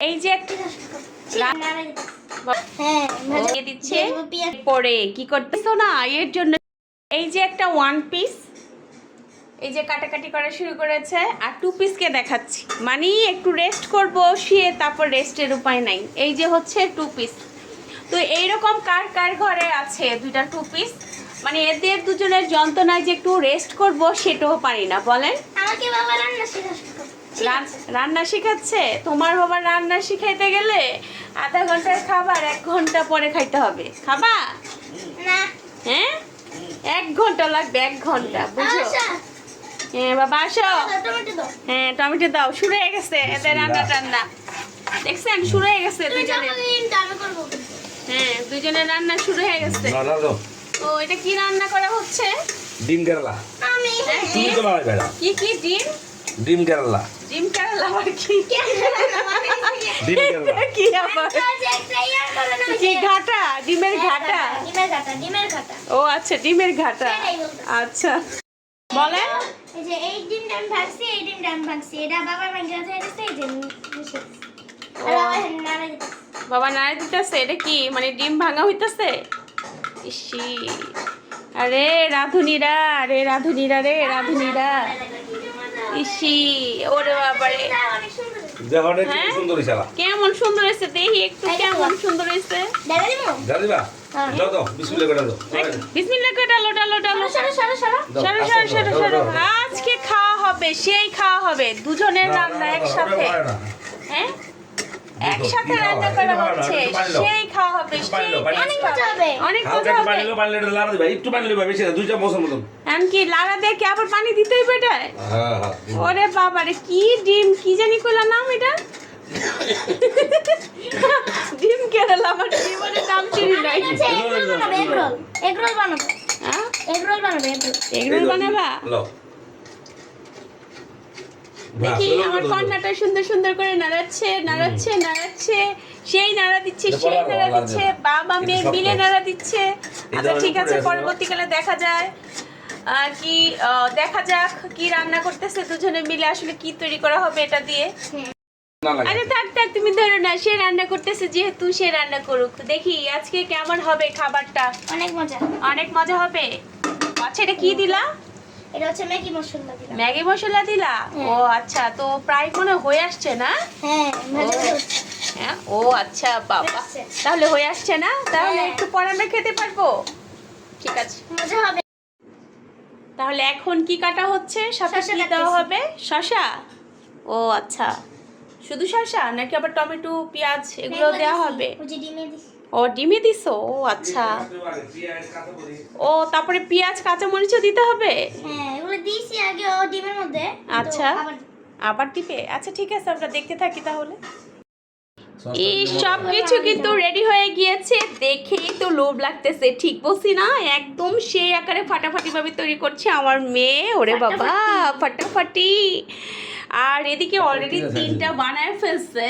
এই যে একটা দিচ্ছে পরে কি করতেছো না এর জন্য। এই যে একটা ওয়ান পিস, এই যে কাটাকাটি করা শুরু করেছে, আর টু পিসকে দেখাচ্ছি, মানে একটু রেস্ট করব শুয়ে, তারপর রেস্টের উপায় নাই। এই যে হচ্ছে টু পিস। তো এইরকম কার কার ঘরে আছে দুইটা টু পিস? মানে এদের দুজনের যন্ত্রণায় যে একটু রেস্ট করব সেটাও পারি না, বলেন। আমাকে বাবা রান্না শেখাচ্ছে? তোমার বাবা রান্না শিখাইতে গেলে আধা ঘন্টার খাবার 1 ঘন্টা পরে খাইতে হবে। খাবা না? হ্যাঁ, 1 ঘন্টা লাগবে, 1 ঘন্টা, বুঝো? হ্যাঁ বাবা আসো। হ্যাঁ টমেটো দাও। শুরু হয়ে গেছে এদের রান্না টান্না, দেখছেন? শুরু হয়ে গেছে দুজনের। হ্যাঁ দুজনের রান্না শুরু হয়ে গেছে। ও এটা কি রান্না করা হচ্ছে? ডিম কেরালা। কি কি ডিম? ডিম কেরালা। ডিম কেরালা আবার কি? ডিম কেরালা কি আবার? কি ঘাটা? ডিমের ঘাটা? ডিমের ঘাটা। ও আচ্ছা ডিমের ঘাটা। আচ্ছা বলেন। এই যে এই ডিমটা আমি ভাগছি, এই ডিমটা আমি ভাগছি, এটা বাবা ভাঙা হয়ে গেছে। এই যে বাবা নাড়া দিতেছে, এটা কি মানে ডিম ভাঙা হইতেছে? ইসি, আরে রাধুনিরা, রে রাধুনিরা, রে রাধুনিরা, ইসি, ওরে বাবারে। কেমন সুন্দর হয়েছে? কেমন সুন্দর হয়েছে দেখি একটু, কেমন সুন্দর হয়েছে। বিসমিল্লাহ করে ডালো ডালো ডালো। সরো সরো সরো সরো। আজকে খাওয়া হবে, সেই খাওয়া হবে, দুজনের রান্না একসাথে। হ্যাঁ একসাথে রান্না করা হচ্ছে, সেই খাওয়া হবে, সেই অনেক মজা হবে। অনেক মজা হবে। একটু পানি দিবা, বেশি না, 2 চামচের মতন। এমনকি লাড়া দিয়ে কি আবার পানি দিতে হইবে এটায়? ওরে বাবারে, কি ডিম কি জানি কইলা নাম এটা? ডিম কেরালা। আমার জীবনে নাম চিনি নাই। এগরোল বানাবো। হ্যাঁ এগরোল বানাবো। এগরোল বানাবা? দেখি আমার কন্যাটা সুন্দর সুন্দর করে নাড়াচ্ছে নাড়াচ্ছে নাড়াচ্ছে, সেই নাড়া দিচ্ছে, সেই নাড়া দিচ্ছে, বাবা মেয়ে মিলে নাড়া দিচ্ছে। আচ্ছা ঠিক আছে, পরবর্তীকালে দেখা যায় কি দেখা যাক কি রান্না করতেছে দুজনে মিলে, আসলে কি তৈরি করা হবে এটা দিয়ে। আরে থাক থাক, তুমি ধরো না, সে রান্না করতেছে যেহেতু, সে রান্না করুক। দেখি আজকে কেমন হবে খাবারটা। অনেক মজা, অনেক মজা হবে। আচ্ছা এটা কি দিলা? এটা হচ্ছে ম্যাগি মশলা দিলাম। ম্যাগি মশলা দিলা? ও আচ্ছা, তো প্রায় মনে হয়ে আসছে না? হ্যাঁ ভাজা হচ্ছে। হ্যাঁ ও আচ্ছা বাবা, তাহলে হয়ে আসছে না? তাহলে একটু পরে আমরা খেতে পারবো? ঠিক আছে, মজা হবে। তাহলে এখন কি কাটা হচ্ছে? সাথে কি দেওয়া হবে? শসা? ও আচ্ছা, শুধু শসা নাকি আবার টমেটো পেঁয়াজ এগুলো দেওয়া হবে? ওই যে ডিমে দিছি। ও ডিমে দিছো? ও আচ্ছা। ও তারপরে পেঁয়াজ কাঁচামরিচও দিতে হবে? হ্যাঁ এগুলো দিয়েছি আগে ও ডিমের মধ্যে। আচ্ছা আবার দিবে? আচ্ছা ঠিক আছে, আমরা দেখতে থাকি তাহলে। এই সব কিছু কিন্তু রেডি হয়ে গিয়েছে, দেখেই তো লোভ লাগতেছে, ঠিক বলছি না? একদম সেই আকারে ফাটাফাটি ভাবে তৈরি করছে আমার মেয়ে। ওরে বাবা ফাটাফাটি। আর এদিকে অলরেডি 3টা বানায় ফেলছে।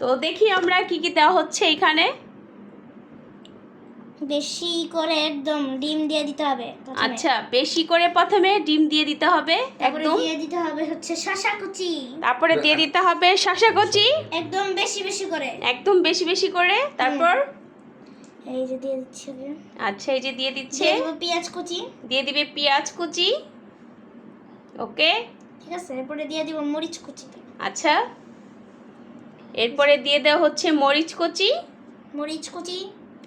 তো দেখি আমরা কি কি দেওয়া হচ্ছে এখানে। বেশি করে একদম ডিম দিয়ে দিতে হবে। আচ্ছা বেশি করে প্রথমে ডিম দিয়ে দিতে হবে, একদম দিয়ে দিতে হবে হচ্ছে শসা কুচি, তারপরে দিয়ে দিতে হবে শসা কুচি, একদম বেশি বেশি করে, একদম বেশি বেশি করে। তারপর এই যে দিয়ে দিচ্ছি। আচ্ছা এই যে দিয়ে দিচ্ছে, পেঁয়াজ কুচি দিয়ে দিবে পেঁয়াজ কুচি। ওকে ঠিক আছে, এরপরে দিয়ে দিব মরিচ কুচি। আচ্ছা এরপরে দিয়ে দেওয়া হচ্ছে মরিচ কুচি। মরিচ কুচি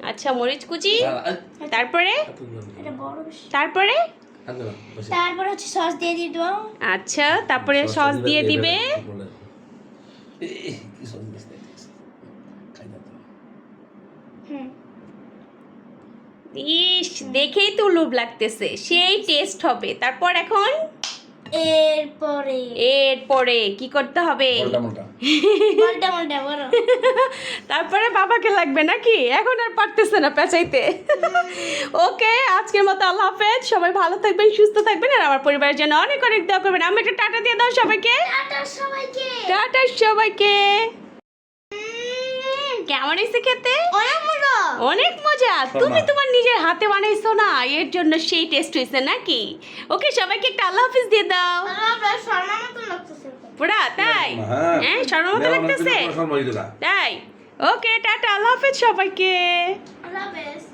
আচ্ছা মরিচ কুচি। তারপরে তারপরে হচ্ছে সস দিয়ে দিব। আচ্ছা তারপরে সস দিয়ে দিবে। ইস দেখেই তো লোভ লাগতেছে, সেই টেস্ট হবে। তারপর এখন এরপরে কি করতে হবে? তারপরে বাবাকে লাগবে নাকি? এখন আর পারতেছে না পেঁচাইতে। ওকে আজকের মতো আল্লাহ হাফেজ, সবাই ভালো থাকবেন, সুস্থ থাকবেন, আর আমার পরিবারের জন্য অনেক অনেক দোয়া করবেন। আমি একটা টাটা দিয়ে দাও সবাইকে। টাটা সবাইকে। কেমন হয়েছে খেতে? অনেক মজা। তুমি তোমার নিজের হাতে বানাইছো না, এর জন্য সেই টেস্ট হয়েছে নাকি? ওকে সবাইকে একটা আল্লাহ হাফেজ দিয়ে দাও। পুরা তাই হ্যাঁ। হ্যাঁ স্বর্ণ মতো লাগতেছে সম্মানিত না তাই ওকে টাটা আল্লাহ হাফেজ সবাইকে আল্লাহ হাফেজ